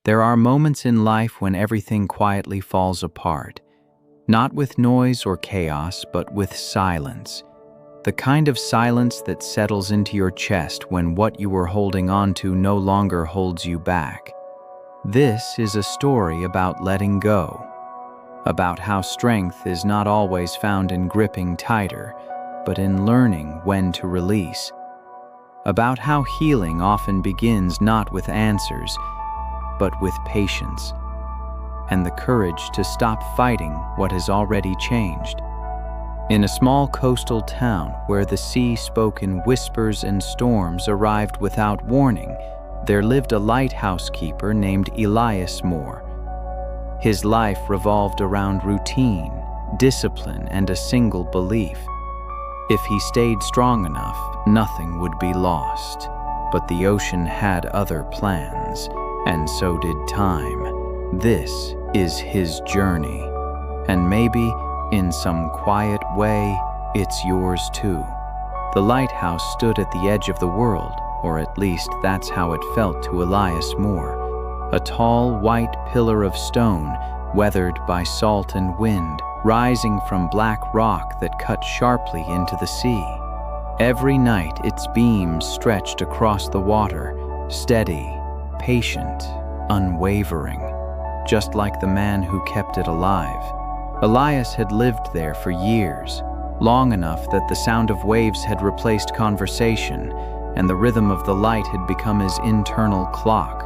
There are moments in life when everything quietly falls apart, not with noise or chaos, but with silence. The kind of silence that settles into your chest when what you were holding on to no longer holds you back. This is a story about letting go, about how strength is not always found in gripping tighter, but in learning when to release. About how healing often begins not with answers, but with patience, and the courage to stop fighting what has already changed. In a small coastal town where the sea spoke in whispers and storms arrived without warning, there lived a lighthouse keeper named Elias Moore. His life revolved around routine, discipline, and a single belief. If he stayed strong enough, nothing would be lost. But the ocean had other plans, and so did time. This is his journey, and maybe, in some quiet way, it's yours too. The lighthouse stood at the edge of the world, or at least that's how it felt to Elias Moore. A tall, white pillar of stone, weathered by salt and wind, rising from black rock that cut sharply into the sea. Every night its beams stretched across the water, steady, patient, unwavering, just like the man who kept it alive. Elias had lived there for years, long enough that the sound of waves had replaced conversation, and the rhythm of the light had become his internal clock.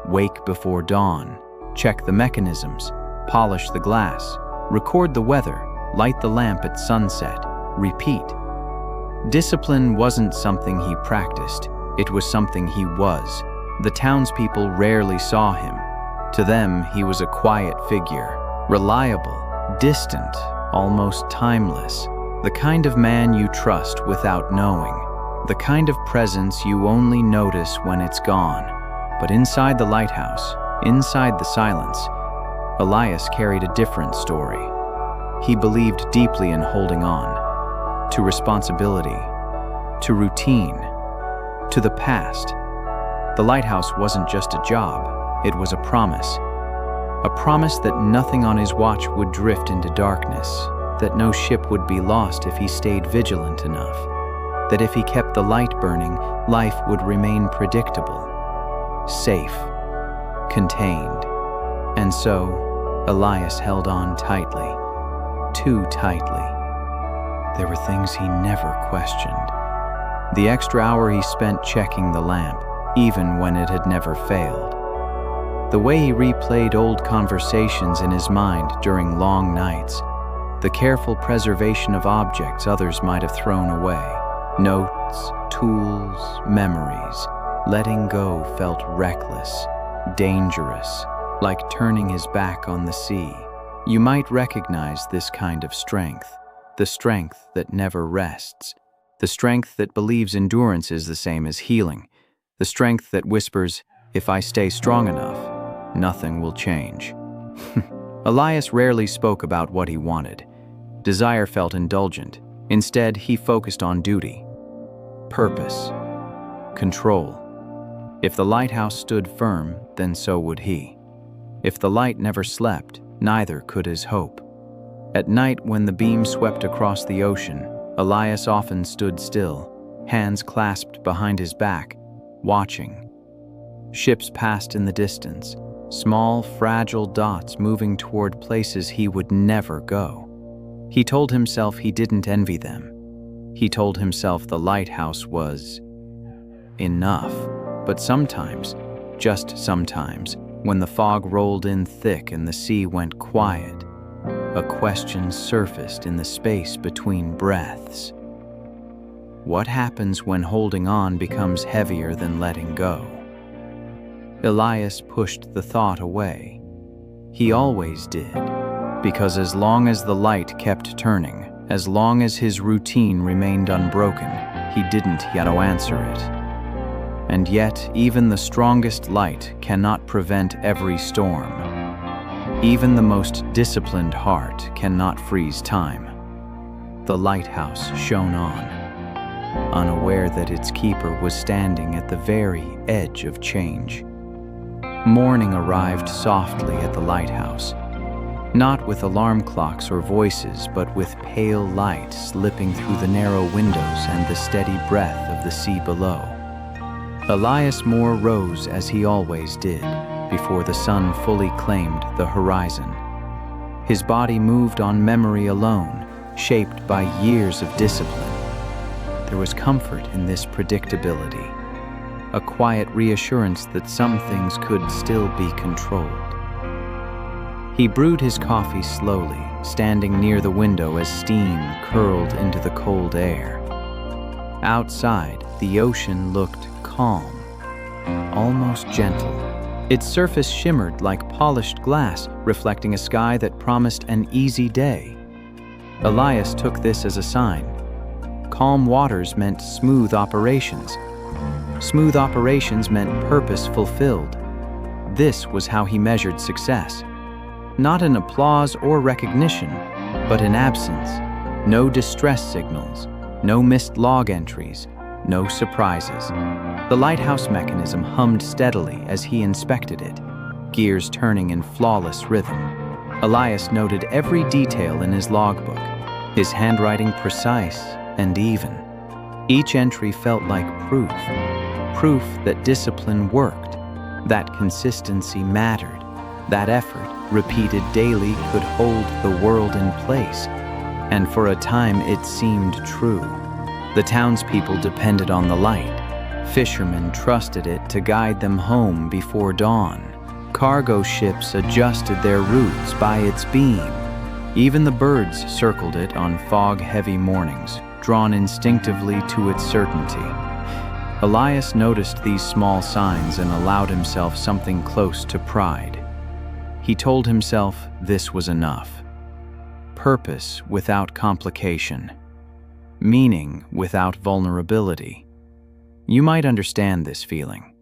Wake before dawn, check the mechanisms, polish the glass, record the weather, light the lamp at sunset, repeat. Discipline wasn't something he practiced, it was something he was. The townspeople rarely saw him. To them, he was a quiet figure, reliable, distant, almost timeless, the kind of man you trust without knowing, the kind of presence you only notice when it's gone. But inside the lighthouse, inside the silence, Elias carried a different story. He believed deeply in holding on, to responsibility, to routine, to the past. The lighthouse wasn't just a job, it was a promise. A promise that nothing on his watch would drift into darkness, that no ship would be lost if he stayed vigilant enough, that if he kept the light burning, life would remain predictable, safe, contained. And so, Elias held on tightly, too tightly. There were things he never questioned. The extra hour he spent checking the lamp, even when it had never failed. The way he replayed old conversations in his mind during long nights. The careful preservation of objects others might have thrown away. Notes, tools, memories. Letting go felt reckless, dangerous, like turning his back on the sea. You might recognize this kind of strength, the strength that never rests, the strength that believes endurance is the same as healing, the strength that whispers, if I stay strong enough, nothing will change. Elias rarely spoke about what he wanted. Desire felt indulgent. Instead, he focused on duty, purpose, control. If the lighthouse stood firm, then so would he. If the light never slept, neither could his hope. At night, when the beam swept across the ocean, Elias often stood still, hands clasped behind his back, watching. Ships passed in the distance, small, fragile dots moving toward places he would never go. He told himself he didn't envy them. He told himself the lighthouse was enough. But sometimes, just sometimes, when the fog rolled in thick and the sea went quiet, a question surfaced in the space between breaths. What happens when holding on becomes heavier than letting go? Elias pushed the thought away. He always did, because as long as the light kept turning, as long as his routine remained unbroken, he didn't yet answer it. And yet, even the strongest light cannot prevent every storm. Even the most disciplined heart cannot freeze time. The lighthouse shone on, unaware that its keeper was standing at the very edge of change. Morning arrived softly at the lighthouse, not with alarm clocks or voices, but with pale light slipping through the narrow windows and the steady breath of the sea below. Elias Moore rose as he always did, before the sun fully claimed the horizon. His body moved on memory alone, shaped by years of discipline. There was comfort in this predictability, a quiet reassurance that some things could still be controlled. He brewed his coffee slowly, standing near the window as steam curled into the cold air. Outside, the ocean looked calm, almost gentle. Its surface shimmered like polished glass, reflecting a sky that promised an easy day. Elias took this as a sign. Calm waters meant smooth operations. Smooth operations meant purpose fulfilled. This was how he measured success. Not in applause or recognition, but in absence. No distress signals, no missed log entries, no surprises. The lighthouse mechanism hummed steadily as he inspected it, gears turning in flawless rhythm. Elias noted every detail in his logbook, his handwriting precise and even. Each entry felt like proof that discipline worked, that consistency mattered, that effort, repeated daily, could hold the world in place. And for a time it seemed true. The townspeople depended on the light. Fishermen trusted it to guide them home before dawn. Cargo ships adjusted their routes by its beam. Even the birds circled it on fog-heavy mornings, drawn instinctively to its certainty. Elias noticed these small signs and allowed himself something close to pride. He told himself this was enough. Purpose without complication. Meaning without vulnerability. You might understand this feeling.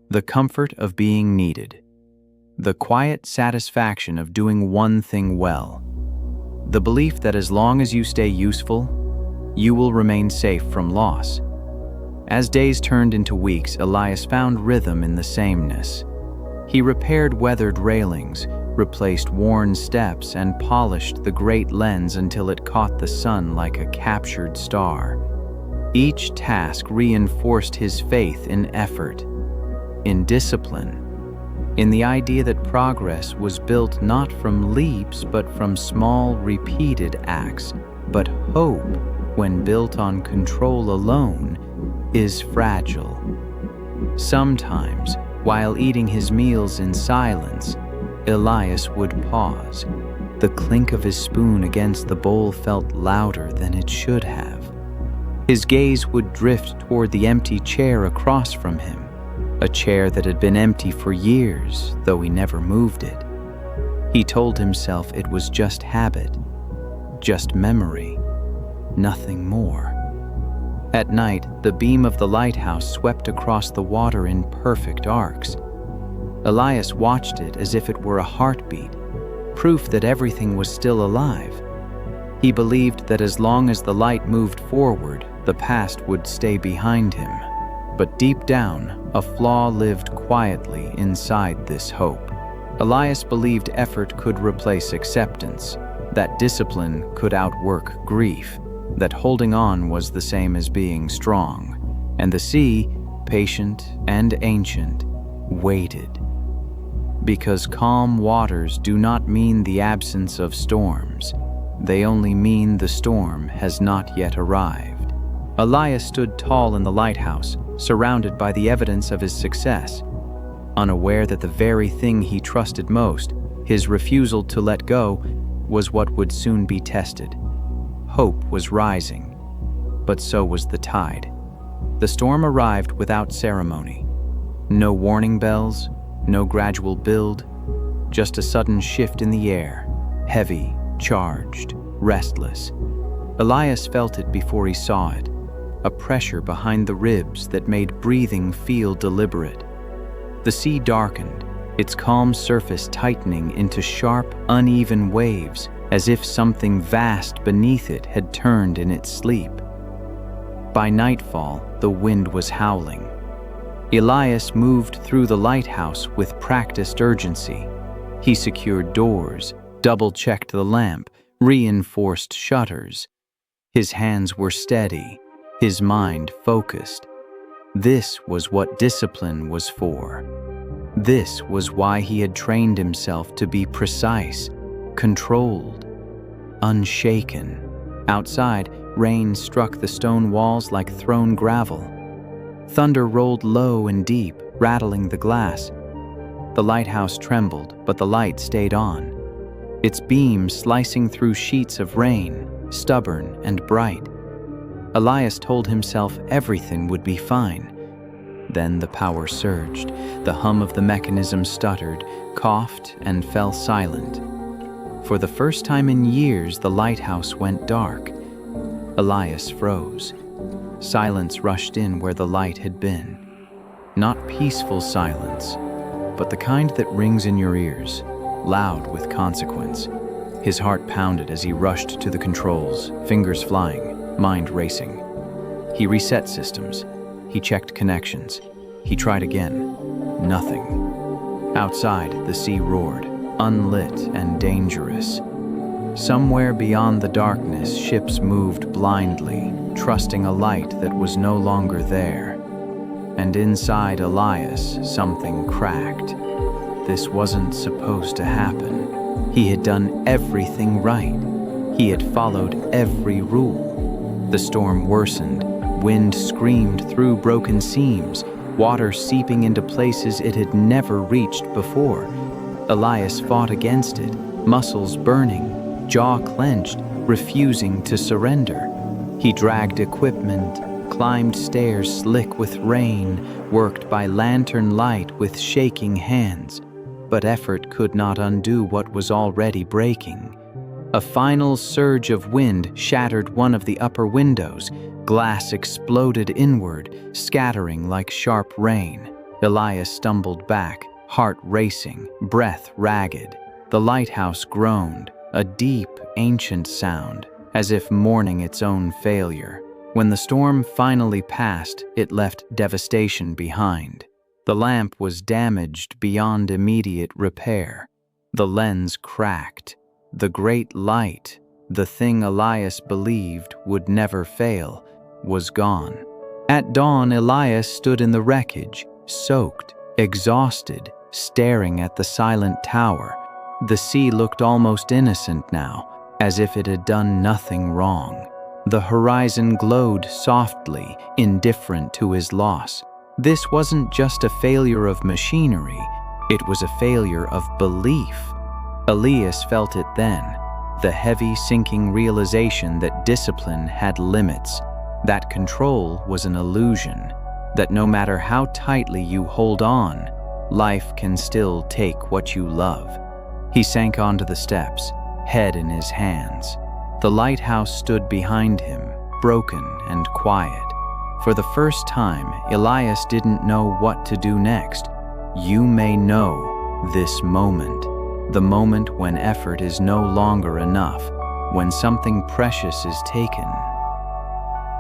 The comfort of being needed. The quiet satisfaction of doing one thing well. The belief that as long as you stay useful, you will remain safe from loss. As days turned into weeks, Elias found rhythm in the sameness. He repaired weathered railings, replaced worn steps, and polished the great lens until it caught the sun like a captured star. Each task reinforced his faith in effort, in discipline, in the idea that progress was built not from leaps but from small, repeated acts. But hope, when built on control alone, is fragile. Sometimes, while eating his meals in silence, Elias would pause. The clink of his spoon against the bowl felt louder than it should have. His gaze would drift toward the empty chair across from him, a chair that had been empty for years, though he never moved it. He told himself it was just habit, just memory, nothing more. At night, the beam of the lighthouse swept across the water in perfect arcs. Elias watched it as if it were a heartbeat, proof that everything was still alive. He believed that as long as the light moved forward, the past would stay behind him. But deep down, a flaw lived quietly inside this hope. Elias believed effort could replace acceptance, that discipline could outwork grief, that holding on was the same as being strong, and the sea, patient and ancient, waited. Because calm waters do not mean the absence of storms, they only mean the storm has not yet arrived. Elias stood tall in the lighthouse, surrounded by the evidence of his success, unaware that the very thing he trusted most, his refusal to let go, was what would soon be tested. Hope was rising, but so was the tide. The storm arrived without ceremony. No warning bells, no gradual build, just a sudden shift in the air, heavy, charged, restless. Elias felt it before he saw it, a pressure behind the ribs that made breathing feel deliberate. The sea darkened, its calm surface tightening into sharp, uneven waves, as if something vast beneath it had turned in its sleep. By nightfall, the wind was howling. Elias moved through the lighthouse with practiced urgency. He secured doors, double-checked the lamp, reinforced shutters. His hands were steady, his mind focused. This was what discipline was for. This was why he had trained himself to be precise, controlled, unshaken. Outside, rain struck the stone walls like thrown gravel. Thunder rolled low and deep, rattling the glass. The lighthouse trembled, but the light stayed on, its beams slicing through sheets of rain, stubborn and bright. Elias told himself everything would be fine. Then the power surged. The hum of the mechanism stuttered, coughed, and fell silent. For the first time in years, the lighthouse went dark. Elias froze. Silence rushed in where the light had been. Not peaceful silence, but the kind that rings in your ears, loud with consequence. His heart pounded as he rushed to the controls, fingers flying, mind racing. He reset systems. He checked connections. He tried again. Nothing. Outside, the sea roared, unlit and dangerous. Somewhere beyond the darkness, ships moved blindly, trusting a light that was no longer there. And inside Elias, something cracked. This wasn't supposed to happen. He had done everything right. He had followed every rule. The storm worsened. Wind screamed through broken seams, water seeping into places it had never reached before. Elias fought against it, muscles burning, jaw clenched, refusing to surrender. He dragged equipment, climbed stairs slick with rain, worked by lantern light with shaking hands. But effort could not undo what was already breaking. A final surge of wind shattered one of the upper windows. Glass exploded inward, scattering like sharp rain. Elias stumbled back, heart racing, breath ragged. The lighthouse groaned, a deep, ancient sound, as if mourning its own failure. When the storm finally passed, it left devastation behind. The lamp was damaged beyond immediate repair. The lens cracked. The great light, the thing Elias believed would never fail, was gone. At dawn, Elias stood in the wreckage, soaked, exhausted, staring at the silent tower. The sea looked almost innocent now, as if it had done nothing wrong. The horizon glowed softly, indifferent to his loss. This wasn't just a failure of machinery, it was a failure of belief. Elias felt it then, the heavy, sinking realization that discipline had limits, that control was an illusion, that no matter how tightly you hold on, life can still take what you love. He sank onto the steps, head in his hands. The lighthouse stood behind him, broken and quiet. For the first time, Elias didn't know what to do next. You may know this moment, the moment when effort is no longer enough, when something precious is taken,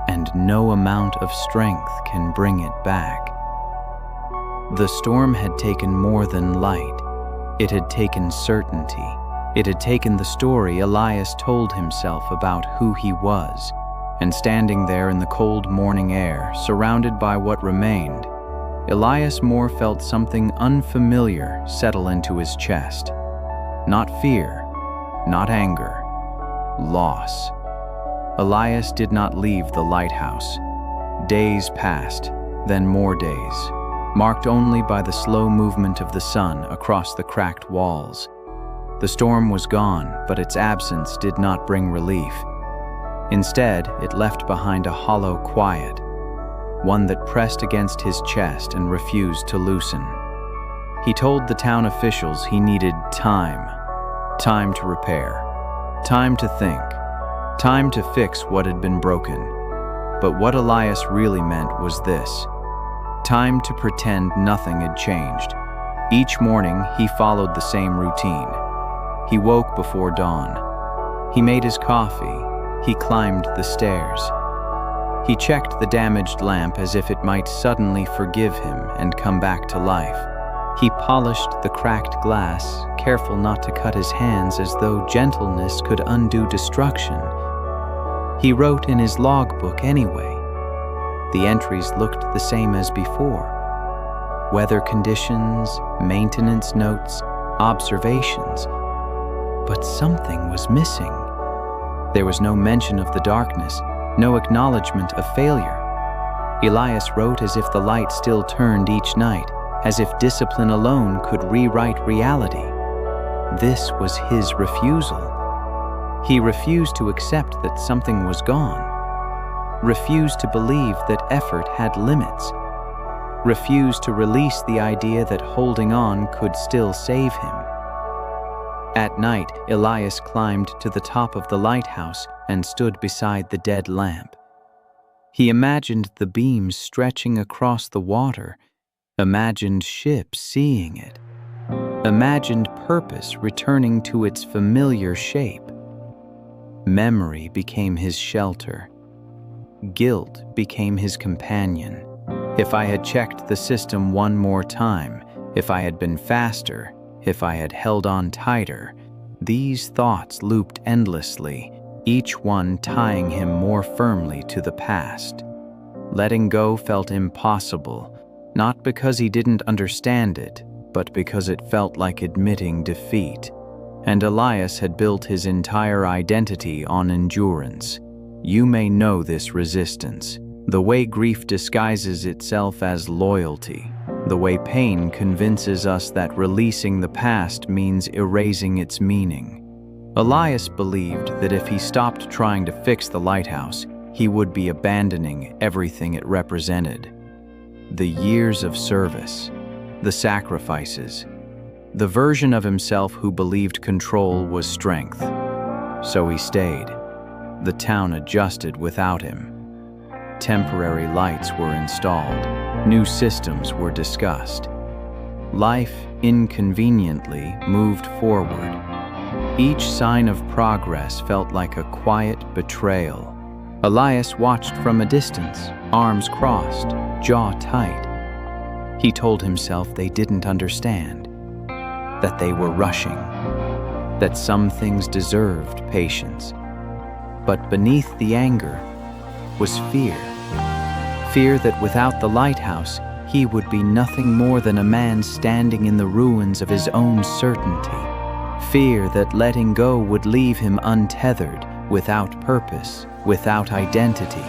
and no amount of strength can bring it back. The storm had taken more than light. It had taken certainty. It had taken the story Elias told himself about who he was, and standing there in the cold morning air, surrounded by what remained, Elias Moore felt something unfamiliar settle into his chest. Not fear, not anger, loss. Elias did not leave the lighthouse. Days passed, then more days, marked only by the slow movement of the sun across the cracked walls. The storm was gone, but its absence did not bring relief. Instead, it left behind a hollow quiet, one that pressed against his chest and refused to loosen. He told the town officials he needed time to repair, time to think, time to fix what had been broken. But what Elias really meant was this: time to pretend nothing had changed. Each morning, he followed the same routine. He woke before dawn. He made his coffee. He climbed the stairs. He checked the damaged lamp as if it might suddenly forgive him and come back to life. He polished the cracked glass, careful not to cut his hands as though gentleness could undo destruction. He wrote in his logbook anyway. The entries looked the same as before. Weather conditions, maintenance notes, observations. But something was missing. There was no mention of the darkness, no acknowledgement of failure. Elias wrote as if the light still turned each night, as if discipline alone could rewrite reality. This was his refusal. He refused to accept that something was gone, refused to believe that effort had limits, refused to release the idea that holding on could still save him. At night, Elias climbed to the top of the lighthouse and stood beside the dead lamp. He imagined the beams stretching across the water, imagined ships seeing it, imagined purpose returning to its familiar shape. Memory became his shelter. Guilt became his companion. If I had checked the system one more time, if I had been faster, if I had held on tighter, these thoughts looped endlessly, each one tying him more firmly to the past. Letting go felt impossible, not because he didn't understand it, but because it felt like admitting defeat. And Elias had built his entire identity on endurance. You may know this resistance, the way grief disguises itself as loyalty, the way pain convinces us that releasing the past means erasing its meaning. Elias believed that if he stopped trying to fix the lighthouse, he would be abandoning everything it represented. The years of service, the sacrifices, the version of himself who believed control was strength. So he stayed. The town adjusted without him. Temporary lights were installed. New systems were discussed. Life inconveniently moved forward. Each sign of progress felt like a quiet betrayal. Elias watched from a distance, arms crossed, jaw tight. He told himself they didn't understand, that they were rushing, that some things deserved patience. But beneath the anger was fear. Fear that without the lighthouse, he would be nothing more than a man standing in the ruins of his own certainty. Fear that letting go would leave him untethered, without purpose, without identity.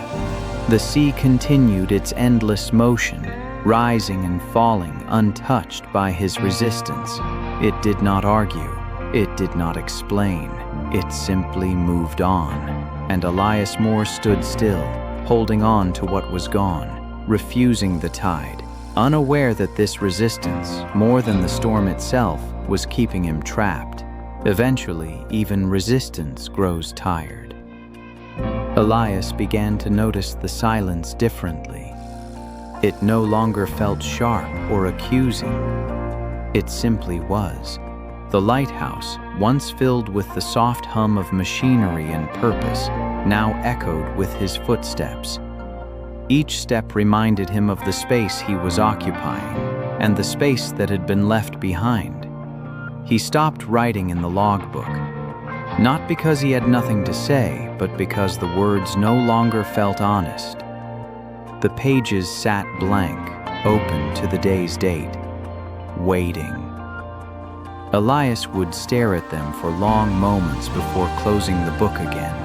The sea continued its endless motion, rising and falling untouched by his resistance. It did not argue. It did not explain. It simply moved on. And Elias Moore stood still, holding on to what was gone, refusing the tide, unaware that this resistance, more than the storm itself, was keeping him trapped. Eventually, even resistance grows tired. Elias began to notice the silence differently. It no longer felt sharp or accusing. It simply was. The lighthouse, once filled with the soft hum of machinery and purpose, now echoed with his footsteps. Each step reminded him of the space he was occupying, and the space that had been left behind. He stopped writing in the logbook, not because he had nothing to say, but because the words no longer felt honest. The pages sat blank, open to the day's date, waiting. Elias would stare at them for long moments before closing the book again,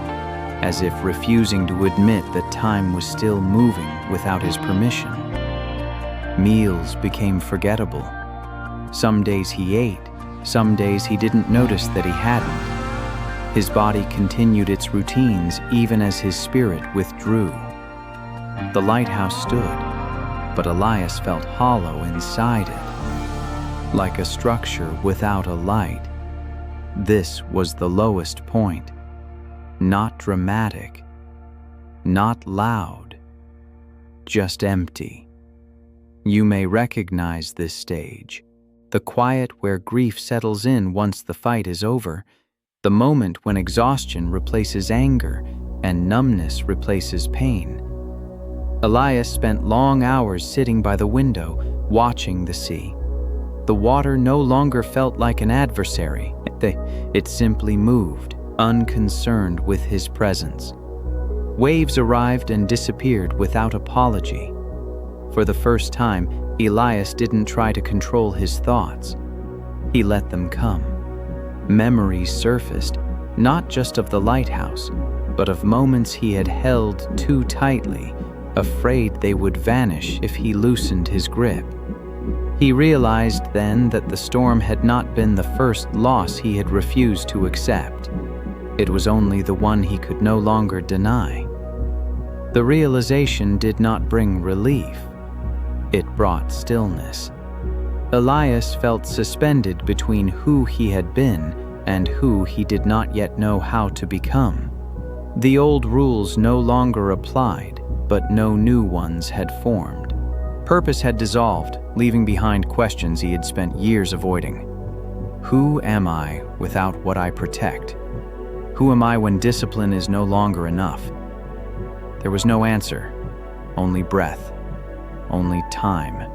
as if refusing to admit that time was still moving without his permission. Meals became forgettable. Some days he ate, some days he didn't notice that he hadn't. His body continued its routines even as his spirit withdrew. The lighthouse stood, but Elias felt hollow inside it, like a structure without a light. This was the lowest point. Not dramatic, not loud, just empty. You may recognize this stage, the quiet where grief settles in once the fight is over, the moment when exhaustion replaces anger and numbness replaces pain. Elias spent long hours sitting by the window, watching the sea. The water no longer felt like an adversary. It simply moved, unconcerned with his presence. Waves arrived and disappeared without apology. For the first time, Elias didn't try to control his thoughts. He let them come. Memories surfaced, not just of the lighthouse, but of moments he had held too tightly, afraid they would vanish if he loosened his grip. He realized then that the storm had not been the first loss he had refused to accept. It was only the one he could no longer deny. The realization did not bring relief. It brought stillness. Elias felt suspended between who he had been and who he did not yet know how to become. The old rules no longer applied, but no new ones had formed. Purpose had dissolved, leaving behind questions he had spent years avoiding. Who am I without what I protect? Who am I when discipline is no longer enough? There was no answer, only breath, only time.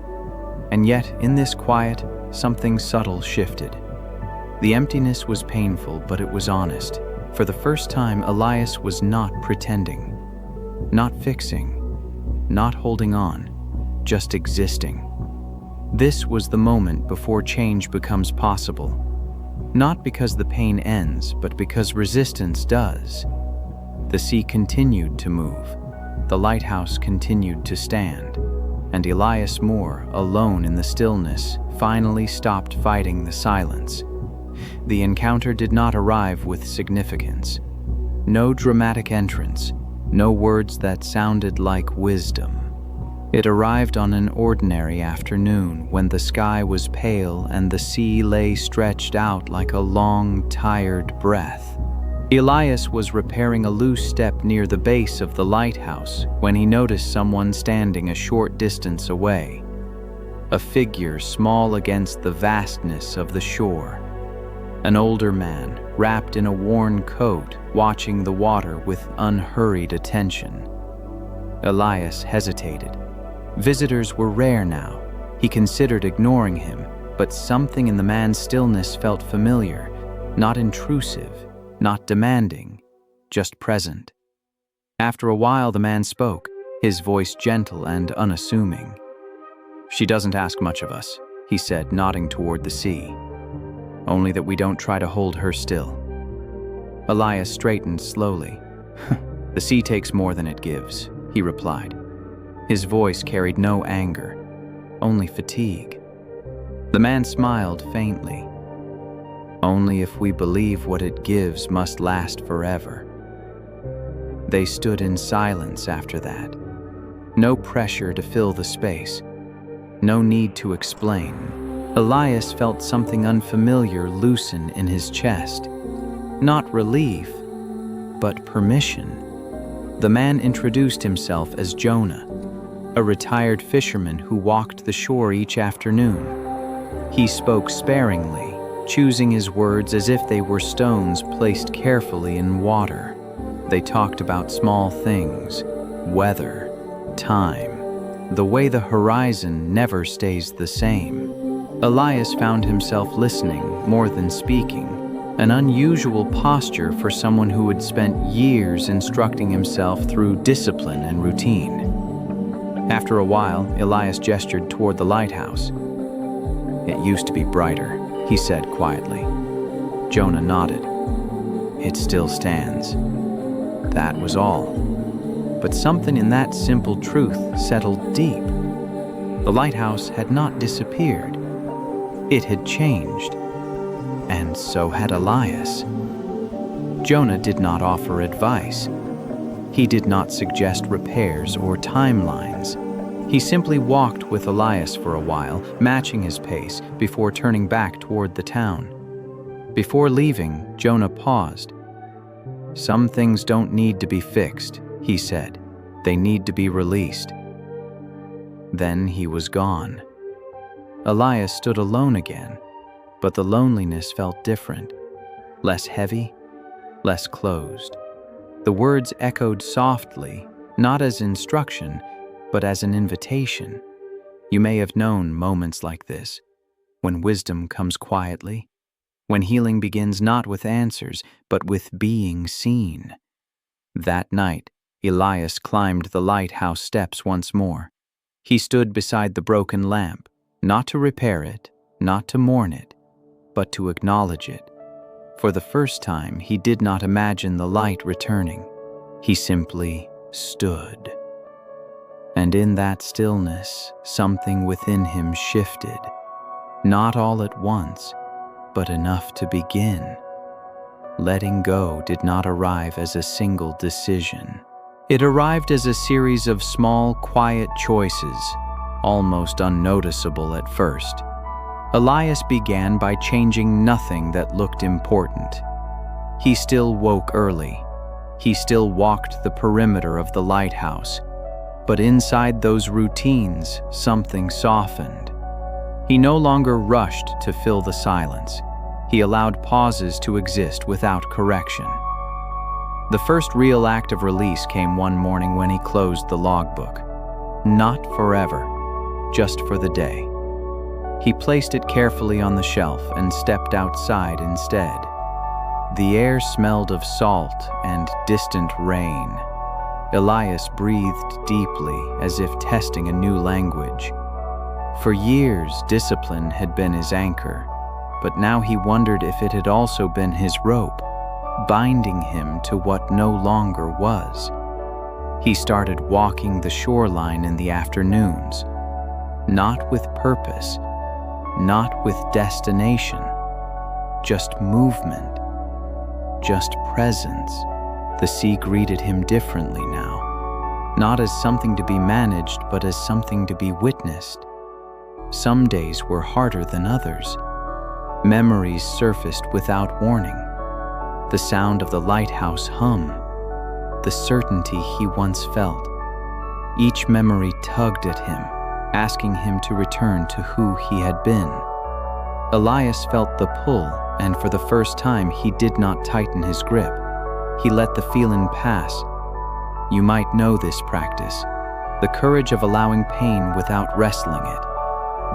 And yet, in this quiet, something subtle shifted. The emptiness was painful, but it was honest. For the first time, Elias was not pretending, not fixing, not holding on, just existing. This was the moment before change becomes possible. Not because the pain ends, but because resistance does. The sea continued to move. The lighthouse continued to stand. And Elias Moore, alone in the stillness, finally stopped fighting the silence. The encounter did not arrive with significance. No dramatic entrance, no words that sounded like wisdom. It arrived on an ordinary afternoon when the sky was pale and the sea lay stretched out like a long, tired breath. Elias was repairing a loose step near the base of the lighthouse when he noticed someone standing a short distance away. A figure small against the vastness of the shore. An older man, wrapped in a worn coat, watching the water with unhurried attention. Elias hesitated. Visitors were rare now. He considered ignoring him, but something in the man's stillness felt familiar, not intrusive, not demanding, just present. After a while, the man spoke, his voice gentle and unassuming. "She doesn't ask much of us," he said, nodding toward the sea. "Only that we don't try to hold her still." Elias straightened slowly. "The sea takes more than it gives," he replied. His voice carried no anger, only fatigue. The man smiled faintly. "Only if we believe what it gives must last forever." They stood in silence after that. No pressure to fill the space. No need to explain. Elias felt something unfamiliar loosen in his chest. Not relief, but permission. The man introduced himself as Jonah, a retired fisherman who walked the shore each afternoon. He spoke sparingly, choosing his words as if they were stones placed carefully in water. They talked about small things, weather, time, the way the horizon never stays the same. Elias found himself listening more than speaking, an unusual posture for someone who had spent years instructing himself through discipline and routine. After a while, Elias gestured toward the lighthouse. "It used to be brighter," he said quietly. Jonah nodded. "It still stands." That was all. But something in that simple truth settled deep. The lighthouse had not disappeared. It had changed. And so had Elias. Jonah did not offer advice. He did not suggest repairs or timelines. He simply walked with Elias for a while, matching his pace before turning back toward the town. Before leaving, Jonah paused. "Some things don't need to be fixed," he said. "They need to be released." Then he was gone. Elias stood alone again, but the loneliness felt different. Less heavy, less closed. The words echoed softly, not as instruction, but as an invitation. You may have known moments like this, when wisdom comes quietly, when healing begins not with answers, but with being seen. That night, Elias climbed the lighthouse steps once more. He stood beside the broken lamp, not to repair it, not to mourn it, but to acknowledge it. For the first time, he did not imagine the light returning. He simply stood. And in that stillness, something within him shifted, not all at once, but enough to begin. Letting go did not arrive as a single decision. It arrived as a series of small, quiet choices, almost unnoticeable at first. Elias began by changing nothing that looked important. He still woke early. He still walked the perimeter of the lighthouse. But inside those routines, something softened. He no longer rushed to fill the silence. He allowed pauses to exist without correction. The first real act of release came one morning when he closed the logbook. Not forever, just for the day. He placed it carefully on the shelf and stepped outside instead. The air smelled of salt and distant rain. Elias breathed deeply, as if testing a new language. For years, discipline had been his anchor, but now he wondered if it had also been his rope, binding him to what no longer was. He started walking the shoreline in the afternoons, not with purpose, not with destination, just movement, just presence. The sea greeted him differently now, not as something to be managed, but as something to be witnessed. Some days were harder than others. Memories surfaced without warning. The sound of the lighthouse hum, the certainty he once felt. Each memory tugged at him, asking him to return to who he had been. Elias felt the pull, and for the first time he did not tighten his grip. He let the feeling pass. You might know this practice, the courage of allowing pain without wrestling it,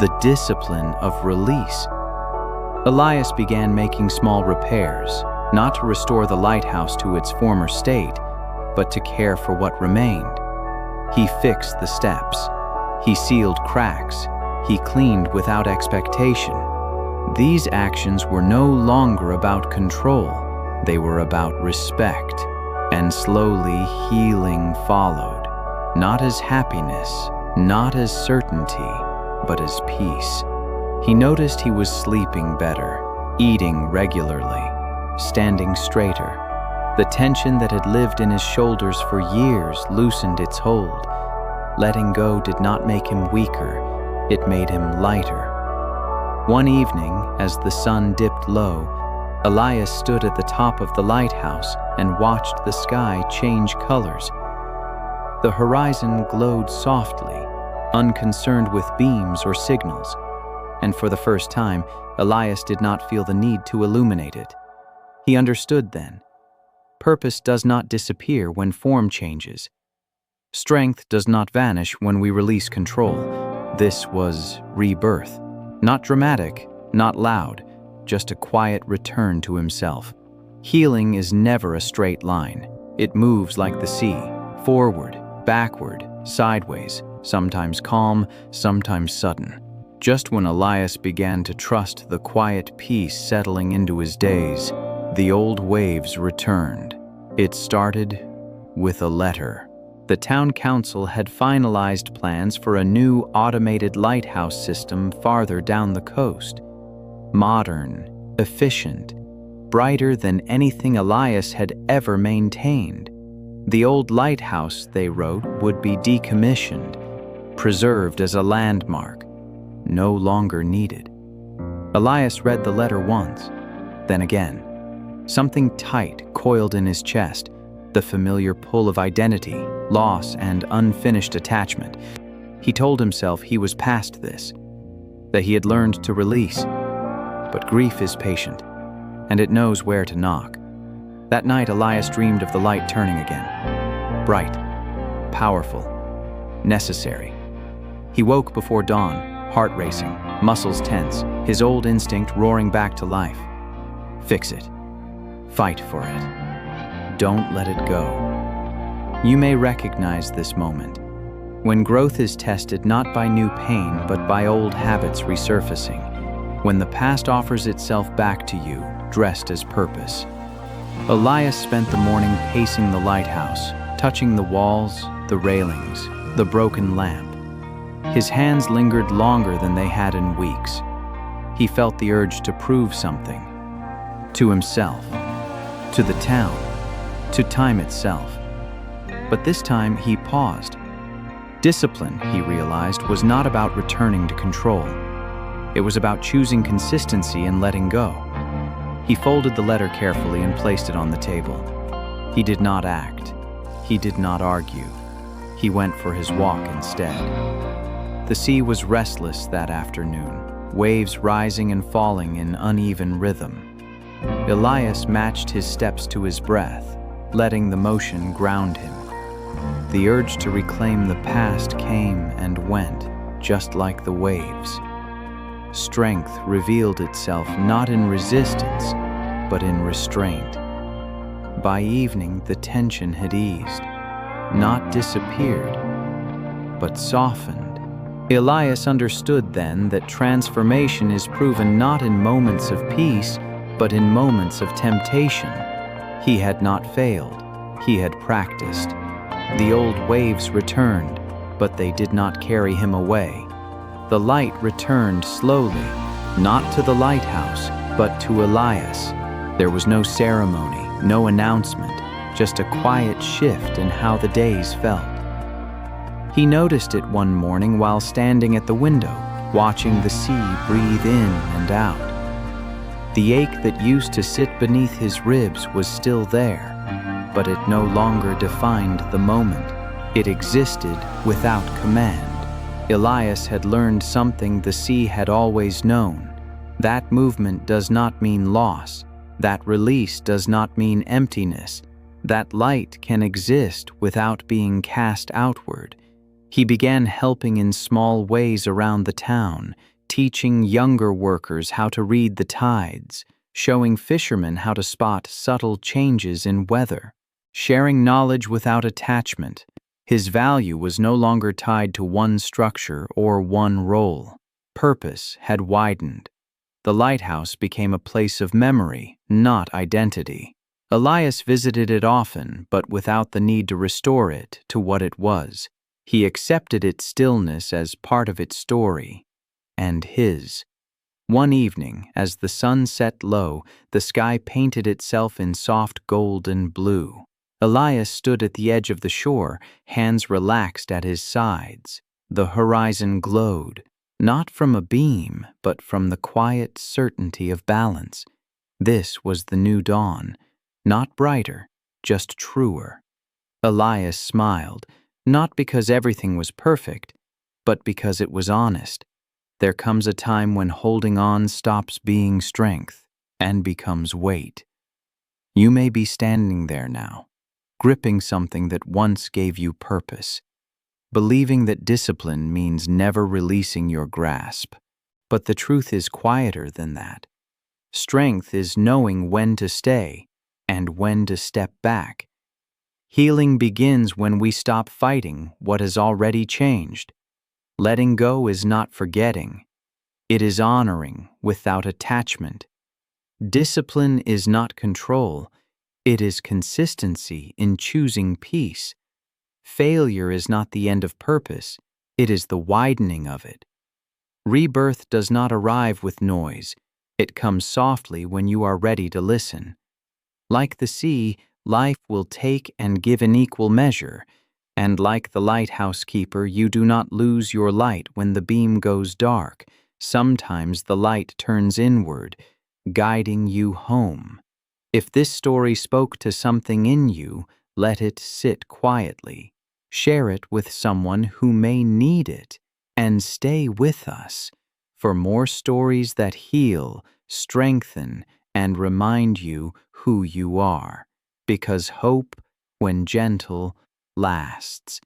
the discipline of release. Elias began making small repairs, not to restore the lighthouse to its former state, but to care for what remained. He fixed the steps. He sealed cracks. He cleaned without expectation. These actions were no longer about control. They were about respect. And slowly healing followed, not as happiness, not as certainty, but as peace. He noticed he was sleeping better, eating regularly, standing straighter. The tension that had lived in his shoulders for years loosened its hold. Letting go did not make him weaker, it made him lighter. One evening, as the sun dipped low, Elias stood at the top of the lighthouse and watched the sky change colors. The horizon glowed softly, unconcerned with beams or signals, and for the first time, Elias did not feel the need to illuminate it. He understood then. Purpose does not disappear when form changes. Strength does not vanish when we release control. This was rebirth. Not dramatic, not loud, just a quiet return to himself. Healing is never a straight line. It moves like the sea, forward, backward, sideways, sometimes calm, sometimes sudden. Just when Elias began to trust the quiet peace settling into his days, the old waves returned. It started with a letter. The town council had finalized plans for a new automated lighthouse system farther down the coast. Modern, efficient, brighter than anything Elias had ever maintained. The old lighthouse, they wrote, would be decommissioned, preserved as a landmark, no longer needed. Elias read the letter once, then again. Something tight coiled in his chest, the familiar pull of identity, loss, and unfinished attachment. He told himself he was past this, that he had learned to release. But grief is patient, and it knows where to knock. That night, Elias dreamed of the light turning again. Bright, powerful, necessary. He woke before dawn, heart racing, muscles tense, his old instinct roaring back to life. Fix it. Fight for it. Don't let it go. You may recognize this moment, when growth is tested not by new pain but by old habits resurfacing, when the past offers itself back to you, dressed as purpose. Elias spent the morning pacing the lighthouse, touching the walls, the railings, the broken lamp. His hands lingered longer than they had in weeks. He felt the urge to prove something. To himself, to the town, to time itself. But this time he paused. Discipline, he realized, was not about returning to control. It was about choosing consistency and letting go. He folded the letter carefully and placed it on the table. He did not act. He did not argue. He went for his walk instead. The sea was restless that afternoon, waves rising and falling in uneven rhythm. Elias matched his steps to his breath, letting the motion ground him. The urge to reclaim the past came and went, just like the waves. Strength revealed itself not in resistance, but in restraint. By evening, the tension had eased, not disappeared, but softened. Elias understood then that transformation is proven not in moments of peace, but in moments of temptation. He had not failed. He had practiced. The old waves returned, but they did not carry him away. The light returned slowly, not to the lighthouse, but to Elias. There was no ceremony, no announcement, just a quiet shift in how the days felt. He noticed it one morning while standing at the window, watching the sea breathe in and out. The ache that used to sit beneath his ribs was still there, but it no longer defined the moment. It existed without command. Elias had learned something the sea had always known. That movement does not mean loss. That release does not mean emptiness. That light can exist without being cast outward. He began helping in small ways around the town, teaching younger workers how to read the tides, showing fishermen how to spot subtle changes in weather, sharing knowledge without attachment. His value was no longer tied to one structure or one role. Purpose had widened. The lighthouse became a place of memory, not identity. Elias visited it often, but without the need to restore it to what it was. He accepted its stillness as part of its story, and his. One evening, as the sun set low, the sky painted itself in soft gold and blue. Elias stood at the edge of the shore, hands relaxed at his sides. The horizon glowed, not from a beam, but from the quiet certainty of balance. This was the new dawn, not brighter, just truer. Elias smiled, not because everything was perfect, but because it was honest. There comes a time when holding on stops being strength and becomes weight. You may be standing there now, gripping something that once gave you purpose, believing that discipline means never releasing your grasp. But the truth is quieter than that. Strength is knowing when to stay and when to step back. Healing begins when we stop fighting what has already changed. Letting go is not forgetting. It is honoring without attachment. Discipline is not control. It is consistency in choosing peace. Failure is not the end of purpose. It is the widening of it. Rebirth does not arrive with noise. It comes softly when you are ready to listen. Like the sea, life will take and give in equal measure, and like the lighthouse keeper, you do not lose your light when the beam goes dark. Sometimes the light turns inward, guiding you home. If this story spoke to something in you, let it sit quietly. Share it with someone who may need it, and stay with us for more stories that heal, strengthen, and remind you who you are. Because hope, when gentle, lasts.